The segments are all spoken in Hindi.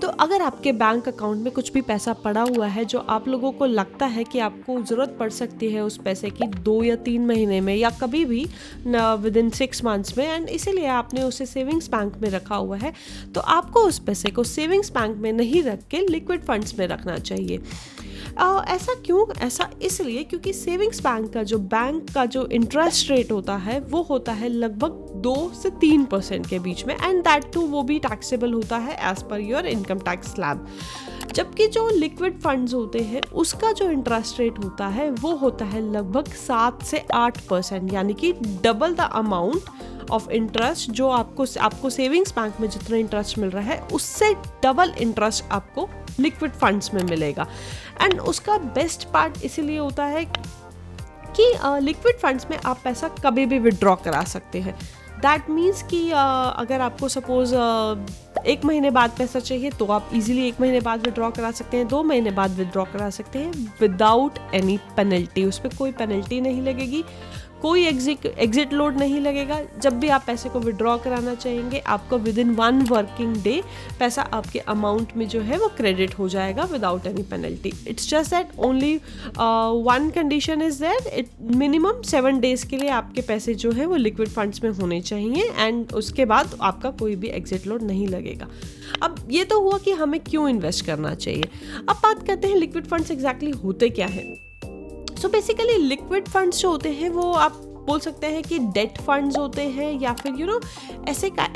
तो अगर आपके बैंक अकाउंट में कुछ भी पैसा पड़ा हुआ है जो आप लोगों को लगता है कि आपको ज़रूरत पड़ सकती है उस पैसे की 2 या 3 महीने में या कभी भी विद इन 6 मंथ्स में, एंड इसीलिए आपने उसे सेविंग्स बैंक में रखा हुआ है, तो आपको उस पैसे को सेविंग्स बैंक में नहीं रख के लिक्विड फंड्स में रखना चाहिए। ऐसा क्यों? ऐसा इसलिए क्योंकि सेविंग्स बैंक का जो इंटरेस्ट रेट होता है वो होता है लगभग 2 से 3% के बीच में, एंड दैट टू वो भी टैक्सेबल होता है as per your income tax slab. जबकि जो लिक्विड फंड्स होते हैं उसका जो इंटरेस्ट रेट होता है वो होता है लगभग 7 से 8%, यानी कि double the amount of interest जो आपको सेविंग्स बैंक में जितना इंटरेस्ट मिल रहा है उससे डबल इंटरेस्ट आपको लिक्विड फंड्स में मिलेगा। एंड उसका बेस्ट पार्ट इसीलिए होता है कि लिक्विड फंड्स में आप पैसा कभी भी विड्रॉ करा सकते हैं। दैट मीन्स कि अगर आपको सपोज 1 महीने बाद पैसा चाहिए तो आप इजीली 1 महीने बाद विड्रॉ करा सकते हैं, 2 महीने बाद विड्रॉ करा सकते हैं विदाउट एनी पेनल्टी। उस पर कोई पेनल्टी नहीं लगेगी, कोई एग्जिट लोड नहीं लगेगा। जब भी आप पैसे को विड्रॉ कराना चाहेंगे आपको विद इन 1 वर्किंग डे पैसा आपके अमाउंट में जो है वो क्रेडिट हो जाएगा without any penalty. It's just that only 1 condition is that minimum 7 days के लिए आपके पैसे जो है वो लिक्विड फंड्स में होने चाहिए, एंड उसके बाद आपका कोई भी एग्जिट लोड नहीं लगेगा। अब ये तो हुआ कि हमें क्यों इन्वेस्ट करना चाहिए। अब बात करते हैं लिक्विड फंड्स एग्जैक्टली होते क्या है। सो बेसिकली लिक्विड फंड्स जो होते हैं वो आप बोल सकते हैं कि डेट फंड्स होते हैं या फिर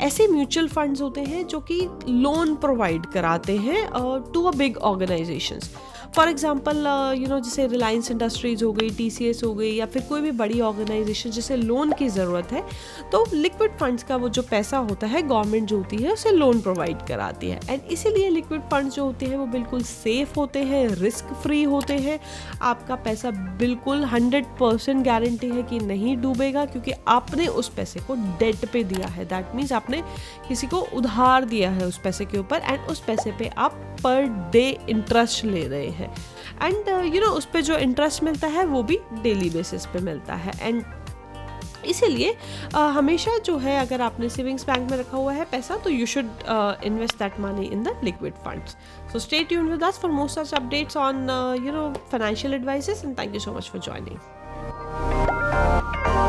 ऐसे म्यूचुअल फंड्स होते हैं जो कि लोन प्रोवाइड कराते हैं to a big organisations. For example जैसे रिलायंस इंडस्ट्रीज हो गई, TCS हो गई, या फिर कोई भी बड़ी ऑर्गेनाइजेशन जिसे लोन की ज़रूरत है तो लिक्विड फंड्स का वो जो पैसा होता है गवर्नमेंट जो होती है उसे लोन प्रोवाइड कराती है। एंड इसीलिए लिक्विड फंड्स जो होते हैं वो बिल्कुल सेफ होते हैं, रिस्क फ्री होते हैं। आपका पैसा बिल्कुल 100% गारंटी है कि नहीं डूबेगा क्योंकि आपने उस पैसे को डेट पे दिया है। दैट मीन्स आपने किसी को उधार दिया है उस पैसे के ऊपर, एंड उस पैसे पे आप पर डे इंटरेस्ट ले रहे हैं। एंड उस पे जो इंटरेस्ट मिलता है वो भी डेली बेसिस पे मिलता है। एंड इसीलिए हमेशा जो है अगर आपने सेविंग्स बैंक में रखा हुआ है पैसा तो you should invest that money in the liquid funds. So stay tuned with us for more such updates on financial advices, and thank you so much for joining.